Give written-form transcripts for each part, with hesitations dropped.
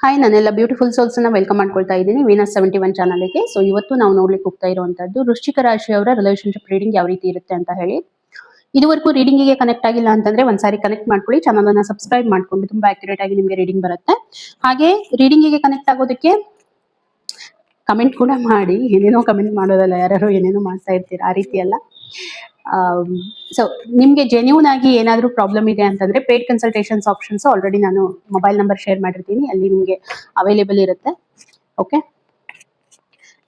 Hi, ನಾನೆಲ್ಲ beautiful souls ನ welcome ಮಾಡ್ಕೊಳ್ತಾ ಇದ್ದೀನಿ ವೀನಸ್ 71 ಚಾನಲ್ಗೆ. ಸೊ ಇವತ್ತು ನಾವು ನೋಡ್ಲಿಕ್ಕೆ ಹೋಗ್ತಾ ಇರುವಂತದ್ದು ವೃಶ್ಚಿಕ ರಾಶಿಯವರ ರಿಲೇಶನ್ಶಿಪ್ ರೀಡಿಂಗ್ ಯಾವ ರೀತಿ ಇರುತ್ತೆ ಅಂತ ಹೇಳಿ. ಇದುವರೆಗೂ ರೀಡಿಂಗ್ ಗೆ ಕನೆಕ್ಟ್ ಆಗಿಲ್ಲ ಅಂತಂದ್ರೆ ಒಂದ್ಸಾರಿ ಕನೆಕ್ಟ್ ಮಾಡ್ಕೊಳ್ಳಿ, ಚಾನಲ್ ಅನ್ನ ಸಬ್ಸ್ಕ್ರೈಬ್ ಮಾಡ್ಕೊಂಡು ತುಂಬಾ ಅಕ್ಯುರೇಟ್ ಆಗಿ ನಿಮಗೆ ರೀಡಿಂಗ್ ಬರುತ್ತೆ. ಹಾಗೆ ರೀಡಿಂಗ್ ಗೆ ಕನೆಕ್ಟ್ ಆಗೋದಕ್ಕೆ ಕಮೆಂಟ್ ಕೂಡ ಮಾಡಿ. ಏನೇನೋ ಕಮೆಂಟ್ ಮಾಡೋದಲ್ಲ, ಯಾರು ಏನೇನೋ ಮಾಡ್ತಾ ಇರ್ತೀರಾ, ಆ ರೀತಿ ಅಲ್ಲ. ಸೊ ನಿಮ್ಗೆ ಜೆನ್ಯೂನ್ ಆಗಿ ಏನಾದರೂ ಪ್ರಾಬ್ಲಮ್ ಇದೆ ಅಂತಂದ್ರೆ ಪೇಡ್ ಕನ್ಸಲ್ಟೇಷನ್ಸ್ ಆಪ್ಷನ್ಸ್ ಆಲ್ರೆಡಿ ನಾನು ಮೊಬೈಲ್ ನಂಬರ್ ಶೇರ್ ಮಾಡಿರ್ತೀನಿ, ಅಲ್ಲಿ ನಿಮಗೆ ಅವೈಲೇಬಲ್ ಇರುತ್ತೆ. ಓಕೆ,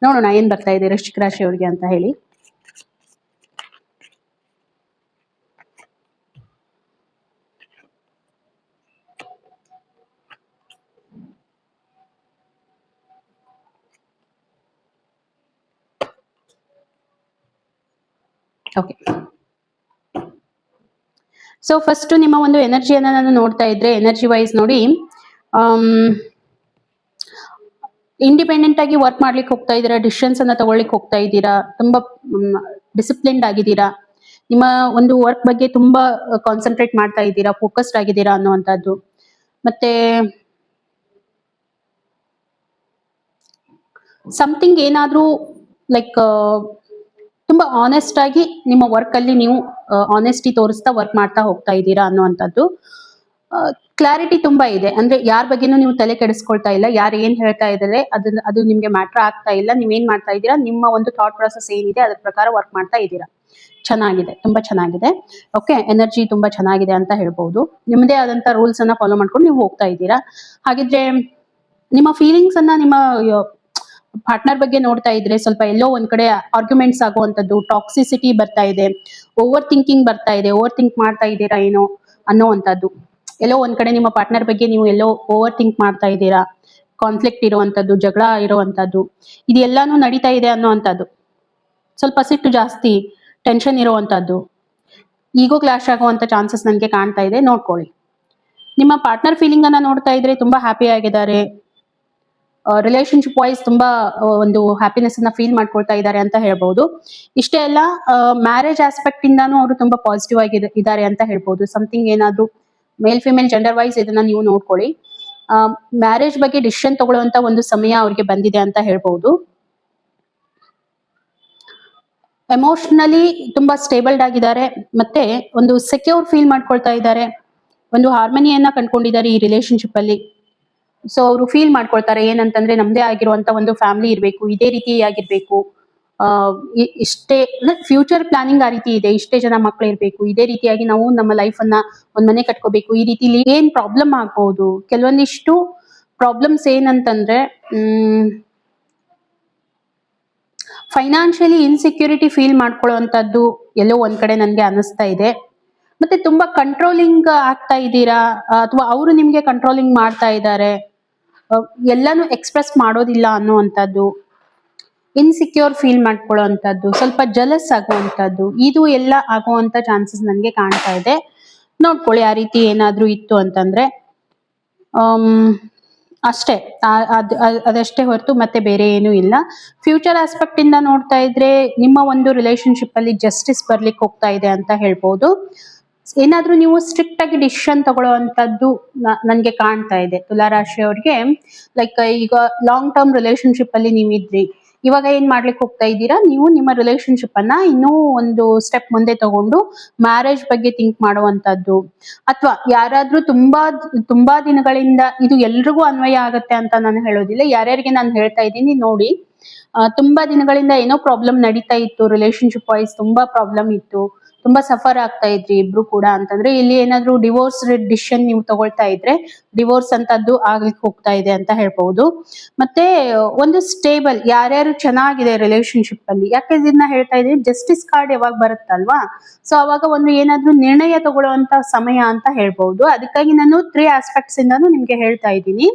ನೋಡೋಣ ಏನ್ ಬರ್ತಾ ಇದೆ ವೃಶ್ಚಿಕ ರಾಶಿಯವರಿಗೆ ಅಂತ ಹೇಳಿ. ಓಕೆ, ಸೊ ಫಸ್ಟ್ ನಿಮ್ಮ ಒಂದು ಎನರ್ಜಿಯನ್ನ ನಾನು ನೋಡ್ತಾ ಇದ್ರೆ, ಎನರ್ಜಿ ವೈಸ್ ನೋಡಿ, ಇಂಡಿಪೆಂಡೆಂಟ್ ಆಗಿ ವರ್ಕ್ ಮಾಡ್ಲಿಕ್ಕೆ ಹೋಗ್ತಾ ಇದ್ದೀರಾ, ಡಿಸಿಷನ್ಸ್ ಅನ್ನ ತಗೊಳ್ಳಿಕ್ಕೆ ಹೋಗ್ತಾ ಇದ್ದೀರಾ, ತುಂಬಾ ಡಿಸಿಪ್ಲಿನ್ಡ್ ಆಗಿದ್ದೀರಾ, ನಿಮ್ಮ ಒಂದು ವರ್ಕ್ ಬಗ್ಗೆ ತುಂಬಾ ಕಾನ್ಸಂಟ್ರೇಟ್ ಮಾಡ್ತಾ ಇದ್ದೀರಾ, ಫೋಕಸ್ಡ್ ಆಗಿದ್ದೀರಾ ಅನ್ನುವಂಥದ್ದು. ಮತ್ತೆ ಸಮಥಿಂಗ್ ಏನಾದ್ರೂ ಲೈಕ್ ತುಂಬಾ ಆನೆಸ್ಟ್ ಆಗಿ ನಿಮ್ಮ ವರ್ಕ್ ಅಲ್ಲಿ ನೀವು ಆನೆಸ್ಟಿ ತೋರಿಸ್ತಾ ವರ್ಕ್ ಮಾಡ್ತಾ ಹೋಗ್ತಾ ಇದ್ದೀರಾ ಅನ್ನುವಂಥದ್ದು. ಕ್ಲಾರಿಟಿ ತುಂಬಾ ಇದೆ, ಅಂದ್ರೆ ಯಾರ ಬಗ್ಗೆನೂ ನೀವು ತಲೆ ಕೆಡಿಸ್ಕೊಳ್ತಾ ಇಲ್ಲ, ಯಾರು ಏನ್ ಹೇಳ್ತಾ ಇದ್ದಾರೆ ಅದು ನಿಮ್ಗೆ ಮ್ಯಾಟರ್ ಆಗ್ತಾ ಇಲ್ಲ. ನೀವೇನ್ ಮಾಡ್ತಾ ಇದ್ದೀರಾ, ನಿಮ್ಮ ಒಂದು ಥಾಟ್ ಪ್ರಾಸೆಸ್ ಏನಿದೆ ಅದ್ರ ಪ್ರಕಾರ ವರ್ಕ್ ಮಾಡ್ತಾ ಇದ್ದೀರಾ. ಚೆನ್ನಾಗಿದೆ, ತುಂಬಾ ಚೆನ್ನಾಗಿದೆ. ಓಕೆ, ಎನರ್ಜಿ ತುಂಬಾ ಚೆನ್ನಾಗಿದೆ ಅಂತ ಹೇಳ್ಬಹುದು. ನಿಮ್ಮದೇ ಆದಂತ ರೂಲ್ಸ್ ಅನ್ನ ಫಾಲೋ ಮಾಡ್ಕೊಂಡು ನೀವು ಹೋಗ್ತಾ ಇದ್ದೀರಾ. ಹಾಗಿದ್ರೆ ನಿಮ್ಮ ಫೀಲಿಂಗ್ಸ್ ಅನ್ನ ನಿಮ್ಮ ಪಾರ್ಟ್ನರ್ ಬಗ್ಗೆ ನೋಡ್ತಾ ಇದ್ರೆ ಸ್ವಲ್ಪ ಎಲ್ಲೋ ಒಂದ್ ಕಡೆ ಆರ್ಗ್ಯುಮೆಂಟ್ಸ್ ಆಗುವಂತದ್ದು, ಟಾಕ್ಸಿಸಿಟಿ ಬರ್ತಾ ಇದೆ, ಓವರ್ ಥಿಂಕಿಂಗ್ ಬರ್ತಾ ಇದೆ, ಓವರ್ ಥಿಂಕ್ ಮಾಡ್ತಾ ಇದ್ದೀರಾ ಏನೋ ಅನ್ನೋವಂಥದ್ದು. ಎಲ್ಲೋ ಒಂದ್ ಕಡೆ ನಿಮ್ಮ ಪಾರ್ಟ್ನರ್ ಬಗ್ಗೆ ನೀವು ಎಲ್ಲೋ ಓವರ್ ಥಿಂಕ್ ಮಾಡ್ತಾ ಇದ್ದೀರಾ, ಕಾನ್ಫ್ಲಿಕ್ಟ್ ಇರುವಂತದ್ದು, ಜಗಳ ಇರುವಂತದ್ದು, ಇದೆಲ್ಲಾನು ನಡೀತಾ ಇದೆ ಅನ್ನೋವಂಥದ್ದು. ಸ್ವಲ್ಪ ಸಿಟ್ಟು ಜಾಸ್ತಿ, ಟೆನ್ಷನ್ ಇರುವಂತದ್ದು, ಈಗೋ ಕ್ಲಾಶ್ ಆಗುವಂತ ಚಾನ್ಸಸ್ ನನಗೆ ಕಾಣ್ತಾ ಇದೆ, ನೋಡ್ಕೊಳ್ಳಿ. ನಿಮ್ಮ ಪಾರ್ಟ್ನರ್ ಫೀಲಿಂಗ್ ಅನ್ನ ನೋಡ್ತಾ ಇದ್ರೆ ತುಂಬಾ ಹ್ಯಾಪಿ ಆಗಿದ್ದಾರೆ, ರಿಲೇಶನ್ಶಿಪ್ ವೈಸ್ ತುಂಬಾ ಒಂದು ಹ್ಯಾಪಿನೆಸ್ ಅನ್ನ ಫೀಲ್ ಮಾಡ್ಕೊಳ್ತಾ ಇದ್ದಾರೆ ಅಂತ ಹೇಳ್ಬಹುದು. ಇಷ್ಟೇ ಅಲ್ಲ, ಮ್ಯಾರೇಜ್ ಆಸ್ಪೆಕ್ಟ್ ಇಂದಾನು ಅವರು ತುಂಬಾ ಪಾಸಿಟಿವ್ ಆಗಿ ಇದ್ದಾರೆ ಅಂತ ಹೇಳ್ಬಹುದು. ಸಮಥಿಂಗ್ ಏನಾದ್ರು ಮೇಲ್ ಫಿಮೇಲ್ ಜೆಂಡರ್ ವೈಸ್ ಇದನ್ನ ನೀವು ನೋಡ್ಕೊಳ್ಳಿ. ಮ್ಯಾರೇಜ್ ಬಗ್ಗೆ ಡಿಸಿಷನ್ ತಗೊಳ್ಳುವಂತ ಒಂದು ಸಮಯ ಅವ್ರಿಗೆ ಬಂದಿದೆ ಅಂತ ಹೇಳ್ಬಹುದು. ಎಮೋಷನಲಿ ತುಂಬಾ ಸ್ಟೇಬಲ್ಡ್ ಆಗಿದ್ದಾರೆ, ಮತ್ತೆ ಒಂದು ಸೆಕ್ಯೂರ್ ಫೀಲ್ ಮಾಡ್ಕೊಳ್ತಾ ಇದ್ದಾರೆ, ಒಂದು ಹಾರ್ಮನಿಯನ್ನ ಕಂಡ್ಕೊಂಡಿದ್ದಾರೆ ಈ ರಿಲೇಶನ್ಶಿಪ್ ಅಲ್ಲಿ. ಸೊ ಅವರು ಫೀಲ್ ಮಾಡ್ಕೊಳ್ತಾರೆ ಏನಂತಂದ್ರೆ ನಮ್ದೇ ಆಗಿರುವಂತ ಒಂದು ಫ್ಯಾಮಿಲಿ ಇರಬೇಕು, ಇದೇ ರೀತಿ ಆಗಿರ್ಬೇಕು, ಇಷ್ಟೇ ಫ್ಯೂಚರ್ ಪ್ಲಾನಿಂಗ್ ಆ ರೀತಿ ಇದೆ, ಇಷ್ಟೇ ಜನ ಮಕ್ಳು ಇರ್ಬೇಕು, ಇದೇ ರೀತಿಯಾಗಿ ನಾವು ನಮ್ಮ ಲೈಫ್ ಅನ್ನ ಒಂದ್ ಮನೆ ಕಟ್ಕೋಬೇಕು. ಈ ರೀತಿ ಏನ್ ಪ್ರಾಬ್ಲಮ್ ಆಗ್ಬಹುದು, ಕೆಲವೊಂದಿಷ್ಟು ಪ್ರಾಬ್ಲಮ್ಸ್ ಏನಂತಂದ್ರೆ ಫೈನಾನ್ಷಿಯಲಿ ಇನ್ಸೆಕ್ಯೂರಿಟಿ ಫೀಲ್ ಮಾಡ್ಕೊಳ್ಳುವಂತದ್ದು ಎಲ್ಲೋ ಒಂದ್ ಕಡೆ ನನ್ಗೆ ಅನಿಸ್ತಾ ಇದೆ. ಮತ್ತೆ ತುಂಬಾ ಕಂಟ್ರೋಲಿಂಗ್ ಆಗ್ತಾ ಇದ್ದೀರಾ, ಅಥವಾ ಅವರು ನಿಮ್ಗೆ ಕಂಟ್ರೋಲಿಂಗ್ ಮಾಡ್ತಾ ಇದ್ದಾರೆ, ಎಲ್ಲಾನು ಎಕ್ಸ್ಪ್ರೆಸ್ ಮಾಡೋದಿಲ್ಲ ಅನ್ನುವಂಥದ್ದು, ಇನ್ಸೆಕ್ಯೂರ್ ಫೀಲ್ ಮಾಡ್ಕೊಳ್ಳುವಂಥದ್ದು, ಸ್ವಲ್ಪ ಜಲಸ್ ಆಗುವಂಥದ್ದು, ಇದು ಎಲ್ಲ ಆಗುವಂತ ಚಾನ್ಸಸ್ ನನಗೆ ಕಾಣ್ತಾ ಇದೆ. ನೋಡ್ಕೊಳ್ಳಿ, ಆ ರೀತಿ ಏನಾದ್ರೂ ಇತ್ತು ಅಂತಂದ್ರೆ ಅಷ್ಟೇ, ಅದಷ್ಟೇ ಹೊರತು ಮತ್ತೆ ಬೇರೆ ಏನೂ ಇಲ್ಲ. ಫ್ಯೂಚರ್ ಆಸ್ಪೆಕ್ಟ್ ಇಂದ ನೋಡ್ತಾ ಇದ್ರೆ ನಿಮ್ಮ ಒಂದು ರಿಲೇಶನ್ಶಿಪ್ ಅಲ್ಲಿ ಜಸ್ಟಿಸ್ ಬರ್ಲಿಕ್ಕೆ ಹೋಗ್ತಾ ಇದೆ ಅಂತ ಹೇಳ್ಬೋದು. ಏನಾದ್ರೂ ನೀವು ಸ್ಟ್ರಿಕ್ಟ್ ಆಗಿ ಡಿಸಿಷನ್ ತಗೊಳ್ಳುವಂತದ್ದು ನನ್ಗೆ ಕಾಣ್ತಾ ಇದೆ ತುಲಾರಾಶಿ ಅವ್ರಿಗೆ. ಲೈಕ್ ಈಗ ಲಾಂಗ್ ಟರ್ಮ್ ರಿಲೇಶನ್ಶಿಪ್ ಅಲ್ಲಿ ನೀವಿದ್ರಿ, ಇವಾಗ ಏನ್ ಮಾಡ್ಲಿಕ್ಕೆ ಹೋಗ್ತಾ ಇದ್ದೀರಾ, ನೀವು ನಿಮ್ಮ ರಿಲೇಶನ್ಶಿಪ್ ಅನ್ನ ಇನ್ನೂ ಒಂದು ಸ್ಟೆಪ್ ಮುಂದೆ ತಗೊಂಡು ಮ್ಯಾರೇಜ್ ಬಗ್ಗೆ ಥಿಂಕ್ ಮಾಡುವಂತದ್ದು, ಅಥವಾ ಯಾರಾದ್ರೂ ತುಂಬಾ ದಿನಗಳಿಂದ, ಇದು ಎಲ್ರಿಗೂ ಅನ್ವಯ ಆಗತ್ತೆ ಅಂತ ನಾನು ಹೇಳೋದಿಲ್ಲ, ಯಾರ್ಯಾರಿಗೆ ನಾನು ಹೇಳ್ತಾ ಇದ್ದೀನಿ ನೋಡಿ, ತುಂಬಾ ದಿನಗಳಿಂದ ಏನೋ ಪ್ರಾಬ್ಲಮ್ ನಡೀತಾ ಇತ್ತು, ರಿಲೇಶನ್ಶಿಪ್ ವೈಸ್ ತುಂಬಾ ಪ್ರಾಬ್ಲಮ್ ಇತ್ತು, ತುಂಬಾ ಸಫರ್ ಆಗ್ತಾ ಇದ್ರಿ ಇಬ್ರು ಕೂಡ ಅಂತಂದ್ರೆ, ಇಲ್ಲಿ ಏನಾದ್ರೂ ಡಿವೋರ್ಸ್ ಡಿಸಿಷನ್ ನೀವು ತಗೊಳ್ತಾ ಇದ್ರೆ ಡಿವೋರ್ಸ್ ಅಂತದ್ದು ಆಗ್ಲಿಕ್ಕೆ ಹೋಗ್ತಾ ಇದೆ ಅಂತ ಹೇಳ್ಬಹುದು. ಮತ್ತೆ ಒಂದು ಸ್ಟೇಬಲ್, ಯಾರ್ಯಾರು ಚೆನ್ನಾಗಿದೆ ರಿಲೇಶನ್ಶಿಪ್ ಅಲ್ಲಿ, ಯಾಕೆ ಇದನ್ನ ಹೇಳ್ತಾ ಇದೀನಿ, ಜಸ್ಟಿಸ್ ಕಾರ್ಡ್ ಯಾವಾಗ ಬರುತ್ತಲ್ವಾ, ಸೊ ಅವಾಗ ಒಂದು ಏನಾದ್ರೂ ನಿರ್ಣಯ ತಗೊಳ್ಳುವಂತ ಸಮಯ ಅಂತ ಹೇಳ್ಬಹುದು. ಅದಕ್ಕಾಗಿ ನಾನು 3 ಆಸ್ಪೆಕ್ಟ್ಸ್ ಇಂದಾನು ನಿಮ್ಗೆ ಹೇಳ್ತಾ ಇದ್ದೀನಿ.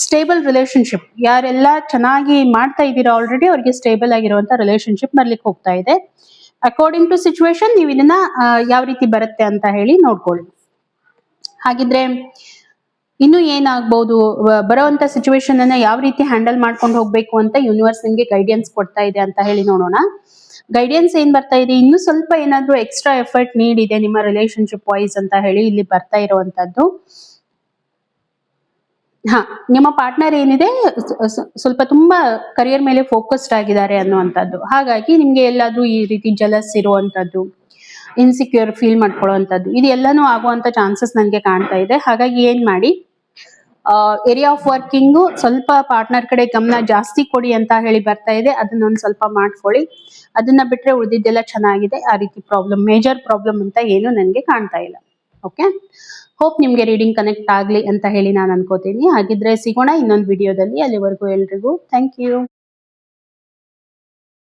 ಸ್ಟೇಬಲ್ ರಿಲೇಶನ್ಶಿಪ್ ಯಾರೆಲ್ಲ ಚೆನ್ನಾಗಿ ಮಾಡ್ತಾ ಇದ್ದೀರಾ ಆಲ್ರೆಡಿ, ಅವ್ರಿಗೆ ಸ್ಟೇಬಲ್ ಆಗಿರುವಂತ ರಿಲೇಶನ್ಶಿಪ್ ಬರ್ಲಿಕ್ಕೆ ಹೋಗ್ತಾ ಇದೆ. ಅಕಾರ್ಡಿಂಗ್ ಟು ಸಿಚುವೇಶನ್ ನೀವು ಇದನ್ನ ಯಾವ ರೀತಿ ಬರುತ್ತೆ ಅಂತ ಹೇಳಿ ನೋಡ್ಕೊಳ್ಳಿ. ಹಾಗಿದ್ರೆ ಇನ್ನು ಏನಾಗ್ಬಹುದು, ಬರೋವಂತ ಸಿಚುವೇಶನ್ ಅನ್ನ ಯಾವ ರೀತಿ ಹ್ಯಾಂಡಲ್ ಮಾಡ್ಕೊಂಡು ಹೋಗ್ಬೇಕು ಅಂತ ಯೂನಿವರ್ಸ್ ನಿಮ್ಗೆ ಗೈಡೆನ್ಸ್ ಕೊಡ್ತಾ ಇದೆ ಅಂತ ಹೇಳಿ ನೋಡೋಣ. ಗೈಡೆನ್ಸ್ ಏನ್ ಬರ್ತಾ ಇದೆ, ಇನ್ನು ಸ್ವಲ್ಪ ಏನಾದ್ರೂ ಎಕ್ಸ್ಟ್ರಾ ಎಫರ್ಟ್ ನೀಡಿದೆ ನಿಮ್ಮ ರಿಲೇಶನ್ಶಿಪ್ ವೈಸ್ ಅಂತ ಹೇಳಿ ಇಲ್ಲಿ ಬರ್ತಾ ಇರುವಂತದ್ದು. ಹಾ, ನಿಮ್ಮ ಪಾರ್ಟ್ನರ್ ಏನಿದೆ ಸ್ವಲ್ಪ ತುಂಬಾ ಕರಿಯರ್ ಮೇಲೆ ಫೋಕಸ್ಡ್ ಆಗಿದ್ದಾರೆ ಅನ್ನುವಂಥದ್ದು. ಹಾಗಾಗಿ ನಿಮ್ಗೆ ಎಲ್ಲಾದ್ರೂ ಈ ರೀತಿ ಜಲಸ್ ಇರುವಂತದ್ದು, ಇನ್ಸಿಕ್ಯೂರ್ ಫೀಲ್ ಮಾಡ್ಕೊಳ್ಳುವಂಥದ್ದು, ಇದು ಎಲ್ಲಾನು ಆಗುವಂತ ಚಾನ್ಸಸ್ ನನಗೆ ಕಾಣ್ತಾ ಇದೆ. ಹಾಗಾಗಿ ಏನ್ ಮಾಡಿ, ಏರಿಯಾ ಆಫ್ ವರ್ಕಿಂಗು ಸ್ವಲ್ಪ ಪಾರ್ಟ್ನರ್ ಕಡೆ ಗಮನ ಜಾಸ್ತಿ ಕೊಡಿ ಅಂತ ಹೇಳಿ ಬರ್ತಾ ಇದೆ. ಅದನ್ನೊಂದು ಸ್ವಲ್ಪ ಮಾಡ್ಕೊಳ್ಳಿ. ಅದನ್ನ ಬಿಟ್ರೆ ಉಳಿದಿದ್ದೆಲ್ಲ ಚೆನ್ನಾಗಿದೆ. ಆ ರೀತಿ ಮೇಜರ್ ಪ್ರಾಬ್ಲಮ್ ಅಂತ ಏನು ನನಗೆ ಕಾಣ್ತಾ ಇಲ್ಲ. ಓಕೆ, ಹೋಪ್ ನಿಮ್ಗೆ ರೀಡಿಂಗ್ ಕನೆಕ್ಟ್ ಆಗ್ಲಿ ಅಂತ ಹೇಳಿ ನಾನು ಅನ್ಕೋತೀನಿ. ಹಾಗಿದ್ರೆ ಸಿಗೋಣ ಇನ್ನೊಂದು ವಿಡಿಯೋದಲ್ಲಿ. ಅಲ್ಲಿವರೆಗೂ ಎಲ್ರಿಗೂ ಥ್ಯಾಂಕ್ ಯು.